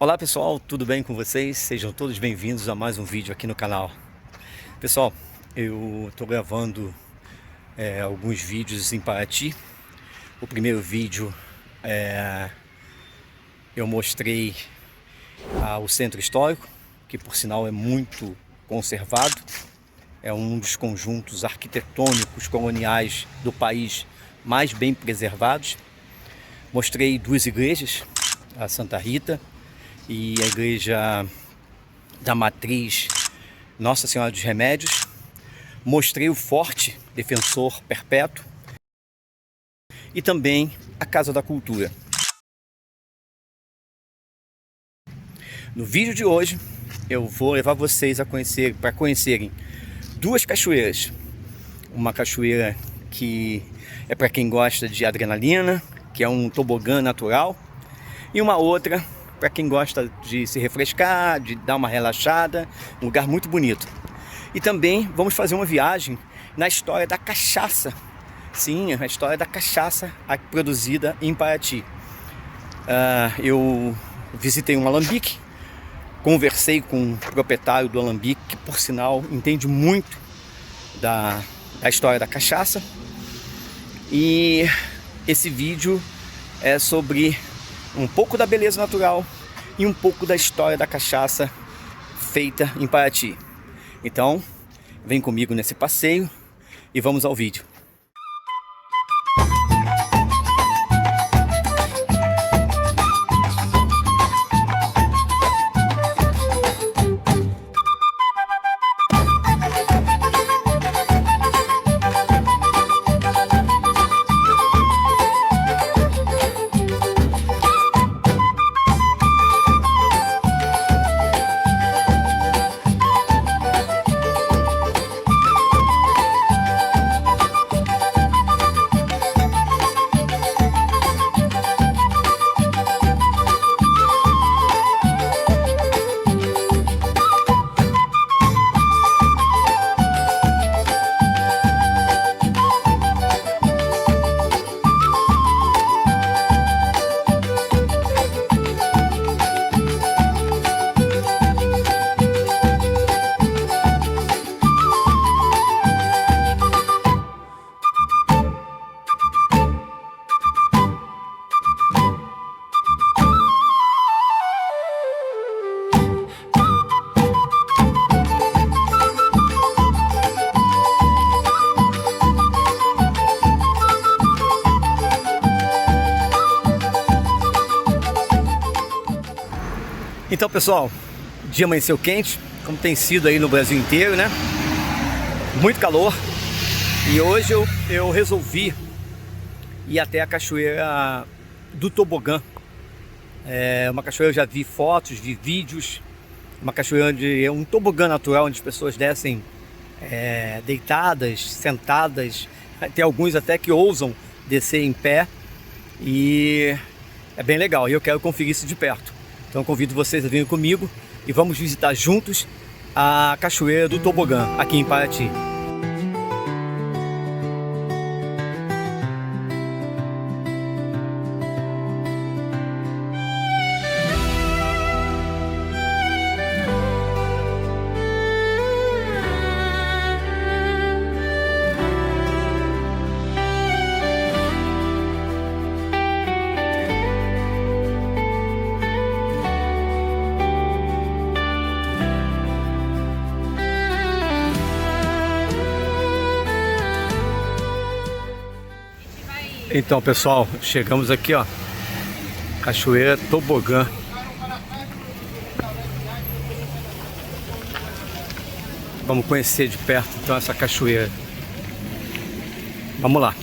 Olá pessoal, tudo bem com vocês? Sejam todos bem-vindos a mais um vídeo aqui no canal. Pessoal, eu estou gravando alguns vídeos em Paraty. O primeiro vídeo eu mostrei o centro histórico, que por sinal é muito conservado. É um dos conjuntos arquitetônicos coloniais do país mais bem preservados. Mostrei duas igrejas, a Santa Rita e a igreja da Matriz Nossa Senhora dos Remédios. Mostrei o Forte Defensor Perpétuo e também a Casa da Cultura. No vídeo de hoje eu vou levar vocês para conhecerem duas cachoeiras. Uma cachoeira que é para quem gosta de adrenalina, que é um tobogã natural, e uma outra para quem gosta de se refrescar, de dar uma relaxada, um lugar muito bonito. E também vamos fazer uma viagem na história da cachaça. Sim, a história da cachaça produzida em Paraty. Eu visitei um alambique, conversei com o proprietário do alambique, que por sinal entende muito da história da cachaça. E esse vídeo é sobre um pouco da beleza natural e um pouco da história da cachaça feita em Paraty. Então, vem comigo nesse passeio e vamos ao vídeo. Então pessoal, o dia amanheceu quente, como tem sido aí no Brasil inteiro, né? Muito calor. E hoje eu resolvi ir até a cachoeira do Tobogã. É uma cachoeira, eu já vi fotos, vi vídeos. Uma cachoeira onde é um tobogã natural, onde as pessoas descem deitadas, sentadas. Tem alguns até que ousam descer em pé. E é bem legal, e eu quero conferir isso de perto. Então convido vocês a virem comigo e vamos visitar juntos a Cachoeira do Tobogã, aqui em Paraty. Então pessoal, chegamos aqui, ó, Cachoeira Tobogã. Vamos conhecer de perto então essa cachoeira. Vamos lá.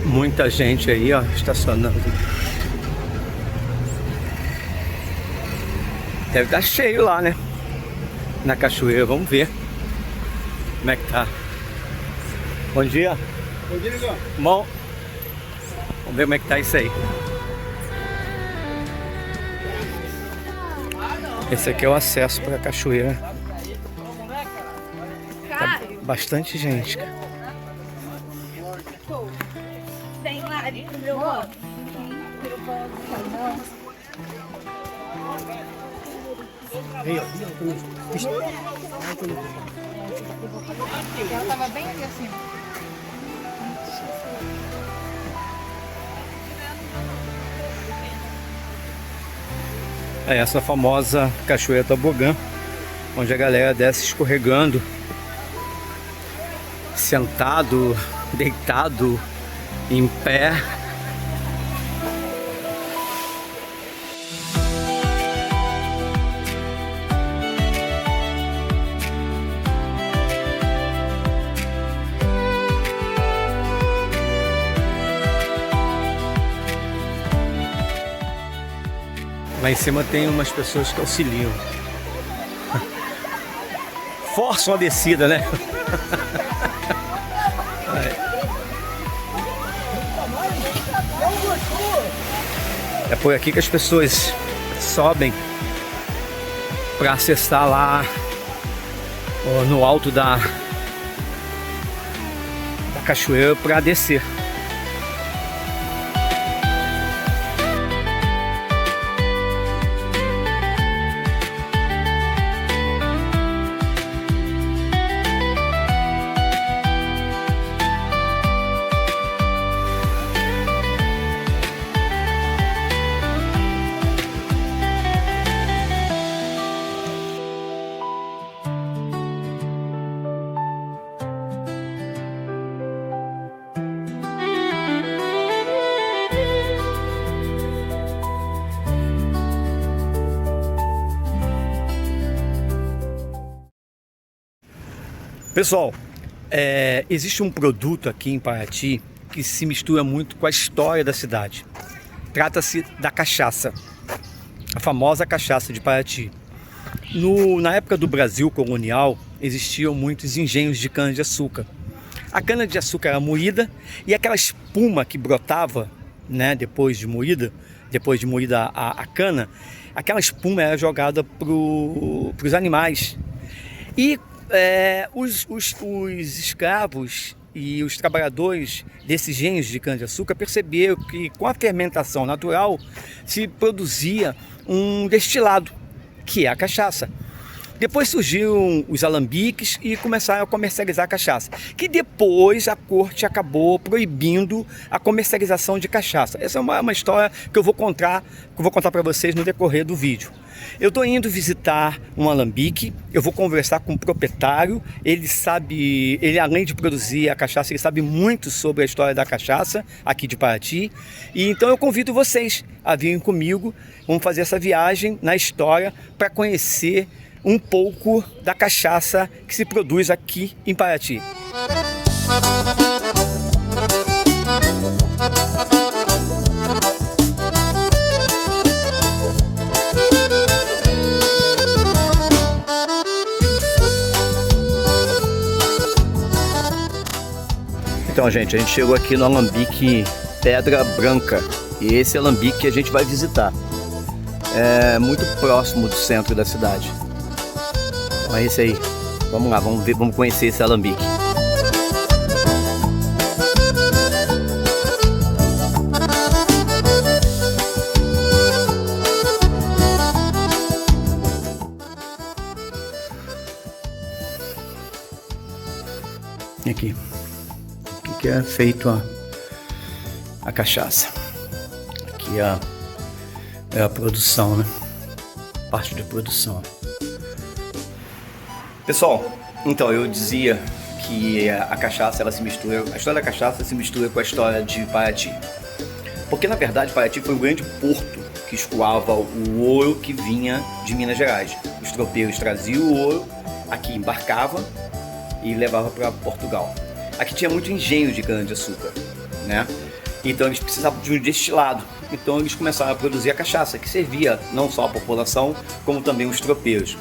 Muita gente aí, ó, estacionando. Deve estar cheio lá, né? Na cachoeira, vamos ver como é que tá. Bom dia. Bom dia, Igor. Bom, vamos ver como é que tá isso aí. Esse aqui é o acesso para a cachoeira. Tá bastante gente, cara. Tem larico, meu amor. Ela tava bem ali assim. É essa famosa cachoeira tobogã, onde a galera desce escorregando, sentado, deitado, em pé. Lá em cima tem umas pessoas que auxiliam. Forçam a descida, né? É por aqui que as pessoas sobem para acessar lá no alto da cachoeira para descer. Pessoal, existe um produto aqui em Paraty que se mistura muito com a história da cidade. Trata-se da cachaça, a famosa cachaça de Paraty. Na época do Brasil colonial, existiam muitos engenhos de cana-de-açúcar. A cana-de-açúcar era moída e aquela espuma que brotava, né, depois de moída a cana, aquela espuma era jogada para os animais. E os escravos e os trabalhadores desses engenhos de cana-de-açúcar perceberam que com a fermentação natural se produzia um destilado, que é a cachaça. Depois surgiram os alambiques e começaram a comercializar a cachaça, que depois a corte acabou proibindo a comercialização de cachaça. Essa é uma história que eu vou contar para vocês no decorrer do vídeo. Eu estou indo visitar um alambique, eu vou conversar com o proprietário, ele além de produzir a cachaça, ele sabe muito sobre a história da cachaça aqui de Paraty. E então eu convido vocês a virem comigo, vamos fazer essa viagem na história para conhecer um pouco da cachaça que se produz aqui em Paraty. Então, gente, a gente chegou aqui no alambique Pedra Branca e esse alambique que a gente vai visitar. É muito próximo do centro da cidade. Então é isso aí. Vamos lá, vamos conhecer esse alambique. Aqui que é feito a cachaça. Aqui é a produção, né? Parte de produção. Pessoal, então eu dizia que a cachaça, ela se mistura, a história da cachaça se mistura com a história de Paraty. Porque na verdade Paraty foi um grande porto que escoava o ouro que vinha de Minas Gerais. Os tropeiros traziam o ouro, aqui embarcava e levava para Portugal. Aqui tinha muito engenho de cana-de-açúcar, né? Então eles precisavam de um destilado. Então eles começaram a produzir a cachaça, que servia não só a população, como também os tropeiros.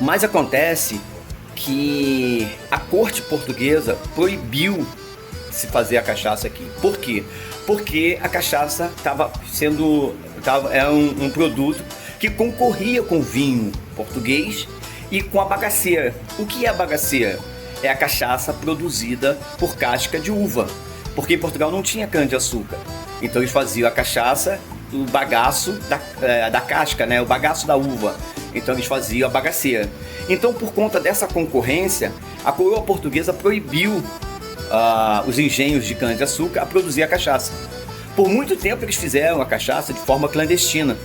Mas acontece que a corte portuguesa proibiu se fazer a cachaça aqui. Por quê? Porque a cachaça era um produto que concorria com o vinho português e com a bagaceira. O que é a bagaceira? É a cachaça produzida por casca de uva, porque em Portugal não tinha cana-de-açúcar. Então eles faziam a cachaça do bagaço da casca, né? O bagaço da uva. Então eles faziam a bagaceira. Então, por conta dessa concorrência, a coroa portuguesa proibiu os engenhos de cana-de-açúcar a produzir a cachaça. Por muito tempo eles fizeram a cachaça de forma clandestina,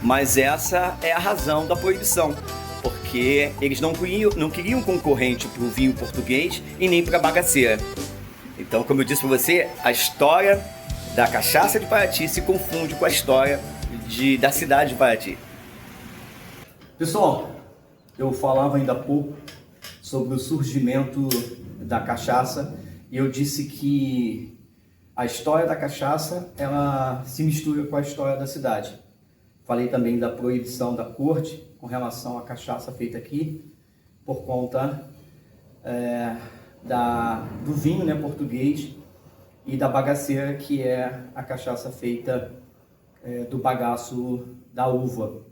mas essa é a razão da proibição, porque eles não queriam concorrente para o vinho português e nem para a bagaceira. Então, como eu disse para você, a história da cachaça de Paraty se confunde com a história da cidade de Paraty. Pessoal, eu falava ainda há pouco sobre o surgimento da cachaça e eu disse que a história da cachaça ela se mistura com a história da cidade. Falei também da proibição da corte com relação à cachaça feita aqui por conta do vinho, né, português, e da bagaceira, que é a cachaça feita do bagaço da uva.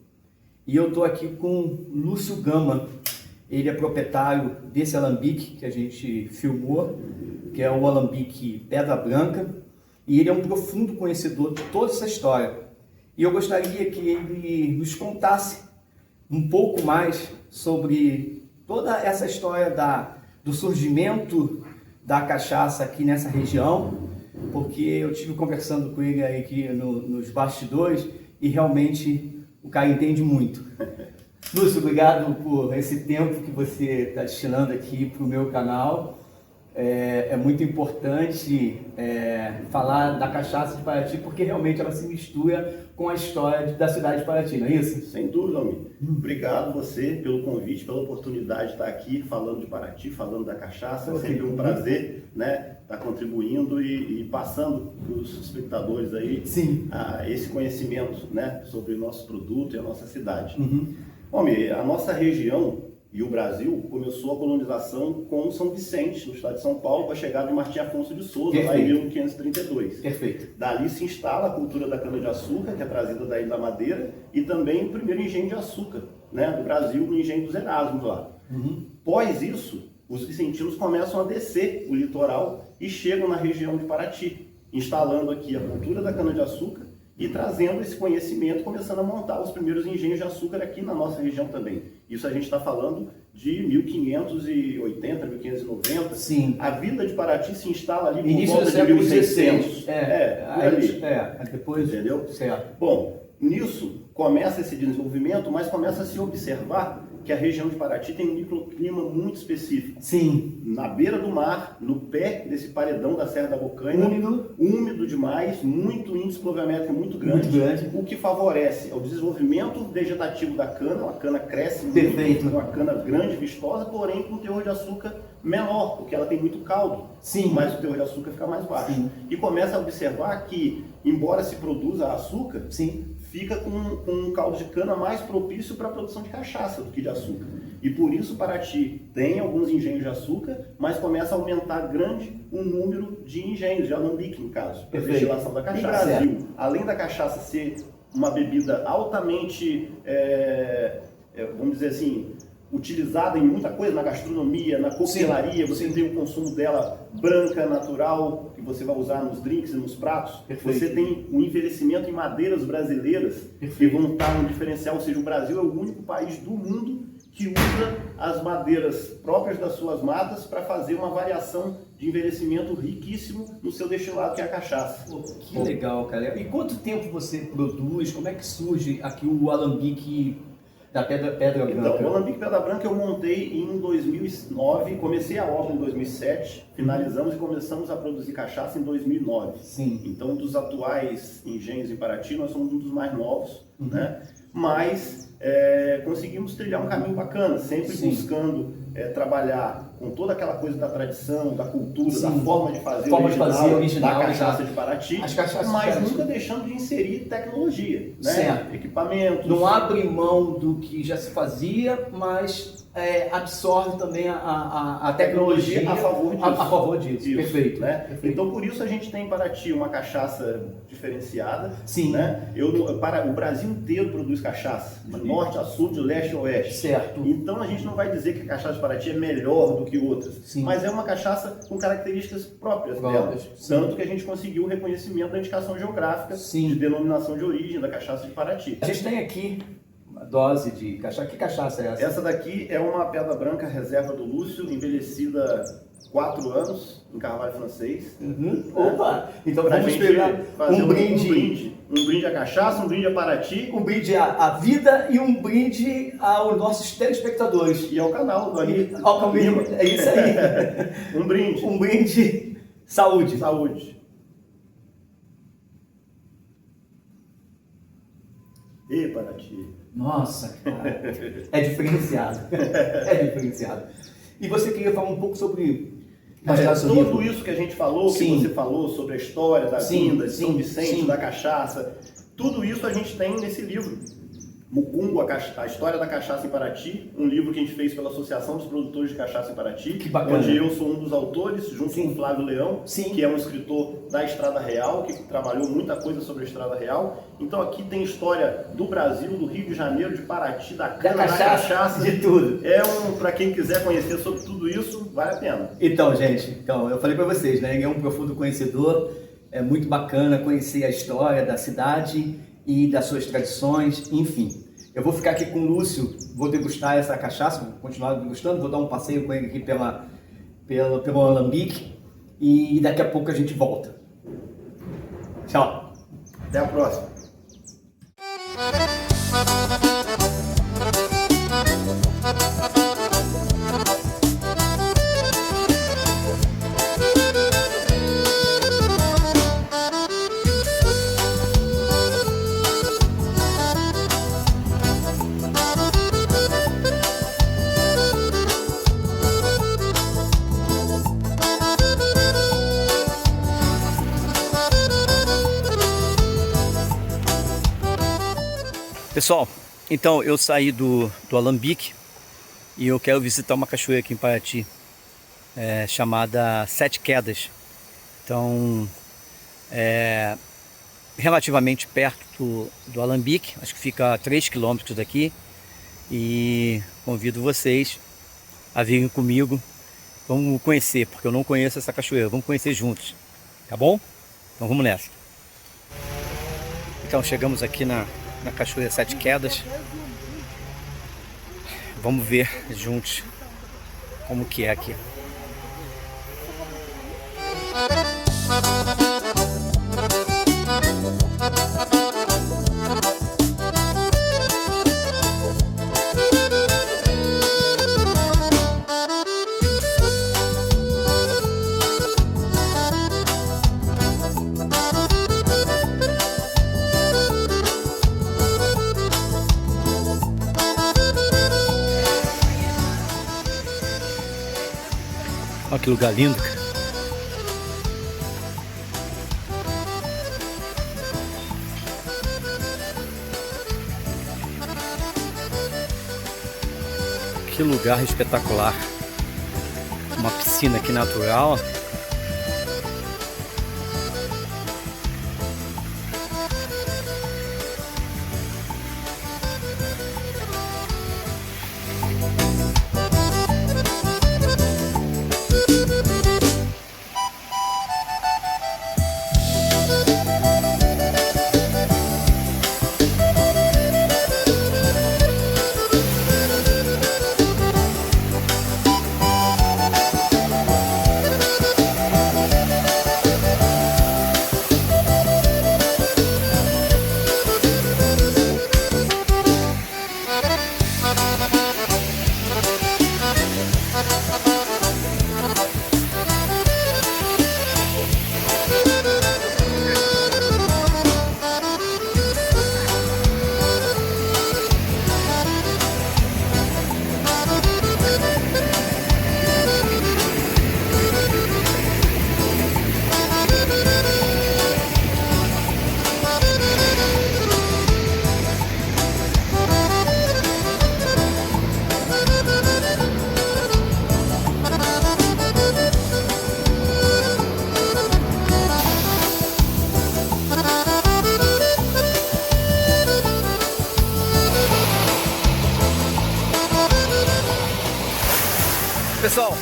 E eu estou aqui com Lúcio Gama. Ele é proprietário desse alambique que a gente filmou, que é o alambique Pedra Branca, e ele é um profundo conhecedor de toda essa história. E eu gostaria que ele nos contasse um pouco mais sobre toda essa história do surgimento da cachaça aqui nessa região, porque eu estive conversando com ele aí aqui nos bastidores e realmente o cara entende muito. Lúcio, obrigado por esse tempo que você está destinando aqui para o meu canal. É muito importante falar da cachaça de Paraty, porque realmente ela se mistura com a história da cidade de Paraty, não é isso? Sem dúvida, amigo. Obrigado você pelo convite, pela oportunidade de estar aqui falando de Paraty, falando da cachaça. É sempre um prazer, né, estar contribuindo e passando para os espectadores aí esse conhecimento, né, sobre o nosso produto e a nossa cidade. Homem, a nossa região e o Brasil começou a colonização com São Vicente, no estado de São Paulo, com a chegada de Martim Afonso de Souza, lá em 1532. Perfeito. Dali se instala a cultura da cana-de-açúcar, que é trazida da Ilha da Madeira, e também o primeiro engenho de açúcar, né, do Brasil, o engenho dos Erasmos lá. Após isso, os vicentinos começam a descer o litoral e chegam na região de Paraty, instalando aqui a cultura da cana-de-açúcar e trazendo esse conhecimento, começando a montar os primeiros engenhos de açúcar aqui na nossa região também. Isso a gente está falando de 1580, 1590. Sim. A vila de Paraty se instala ali por início volta de 1600. Depois, entendeu? Certo. Bom, nisso começa esse desenvolvimento, mas começa a se observar que a região de Paraty tem um microclima muito específico. Sim. Na beira do mar, no pé desse paredão da Serra da Bocaina. Úmido demais, muito índice pluviométrico muito grande. O que favorece o desenvolvimento vegetativo da cana. A cana cresce muito, uma cana grande, vistosa, porém com teor de açúcar menor, porque ela tem muito caldo. Sim. Mas o teor de açúcar fica mais baixo. Sim. E começa a observar que, embora se produza açúcar, fica com um caldo de cana mais propício para a produção de cachaça do que de açúcar. E por isso Paraty tem alguns engenhos de açúcar, mas começa a aumentar grande o número de engenhos, de alambique no caso, para a destilação da cachaça. No Brasil, além da cachaça ser uma bebida altamente, vamos dizer assim, utilizada em muita coisa, na gastronomia, na coquetelaria, você tem o consumo dela branca, natural, que você vai usar nos drinks e nos pratos. Você tem o envelhecimento em madeiras brasileiras, que vão estar no diferencial, ou seja, o Brasil é o único país do mundo que usa as madeiras próprias das suas matas para fazer uma variação de envelhecimento riquíssimo no seu destilado, que é a cachaça. Pô, que legal, cara. E quanto tempo você produz? Como é que surge aqui o alambique da Pedra Branca? Então, o alambique Pedra Branca eu montei em 2009, comecei a obra em 2007, finalizamos e começamos a produzir cachaça em 2009. Sim. Então, dos atuais engenhos em Paraty, nós somos um dos mais novos, né? Mas conseguimos trilhar um caminho bacana, sempre buscando trabalhar com toda aquela coisa da tradição, da cultura, da forma de fazer original da cachaça de Paraty, mas nunca deixando de inserir tecnologia, né? Equipamentos. Não abre mão do que já se fazia, mas absorve também a tecnologia a favor disso. A favor disso. Isso, perfeito, né? Perfeito. Então, por isso a gente tem em Paraty uma cachaça diferenciada. Sim. Né? O Brasil inteiro produz cachaça, de norte a sul, de leste a oeste. Certo. Então, a gente não vai dizer que a cachaça de Paraty é melhor do que outras, Sim. mas é uma cachaça com características próprias dela. Tanto que a gente conseguiu o reconhecimento da indicação geográfica de denominação de origem da cachaça de Paraty. A gente tem aqui uma dose de cachaça. Que cachaça é essa? Essa daqui é uma pedra branca reserva do Lúcio, envelhecida 4 anos em carvalho francês. Né? Opa! Então pra vamos gente pegar fazer um brinde. Um brinde à cachaça, um brinde a Paraty. Um brinde à vida e um brinde aos nossos telespectadores. E ao canal do Anitta. É isso aí. Um brinde. Um brinde. Saúde. Saúde. E Paraty. Nossa, cara. É diferenciado. É diferenciado. E você queria falar um pouco sobre tudo isso que a gente falou, que você falou sobre a história da vinda de São Vicente, da cachaça, tudo isso a gente tem nesse livro. Mucungo, a História da Cachaça em Paraty, um livro que a gente fez pela Associação dos Produtores de Cachaça em Paraty, que bacana. Onde eu sou um dos autores, junto com o Flávio Leão, que é um escritor da Estrada Real, que trabalhou muita coisa sobre a Estrada Real. Então aqui tem história do Brasil, do Rio de Janeiro, de Paraty, da cana, da cachaça, de tudo. Para quem quiser conhecer sobre tudo isso, vale a pena. Então, gente, eu falei para vocês, né? Ele é um profundo conhecedor, é muito bacana conhecer a história da cidade e das suas tradições, enfim. Eu vou ficar aqui com o Lúcio, vou degustar essa cachaça, vou continuar degustando, vou dar um passeio com ele aqui pelo alambique e daqui a pouco a gente volta. Tchau. Até a próxima. Pessoal, então eu saí do Alambique e eu quero visitar uma cachoeira aqui em Paraty, chamada Sete Quedas. Então, é relativamente perto do Alambique, acho que fica a 3 quilômetros daqui, e convido vocês a virem comigo. Vamos conhecer, porque eu não conheço essa cachoeira, vamos conhecer juntos, tá bom? Então vamos nessa. Então chegamos aqui na Cachoeira Sete Quedas. Vamos ver juntos como que é aqui. Olha que lugar lindo, cara. Que lugar espetacular. Uma piscina aqui natural. pessoal,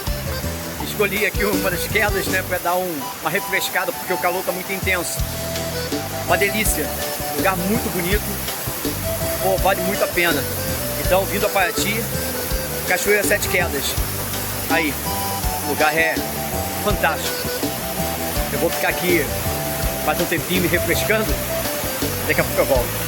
escolhi aqui uma das quedas, né, para dar uma refrescada, porque o calor tá muito intenso. Uma delícia, lugar muito bonito, pô, vale muito a pena. Então, vindo a Paraty, Cachoeira Sete Quedas. Aí, o lugar é fantástico. Eu vou ficar aqui mais um tempinho me refrescando, daqui a pouco eu volto.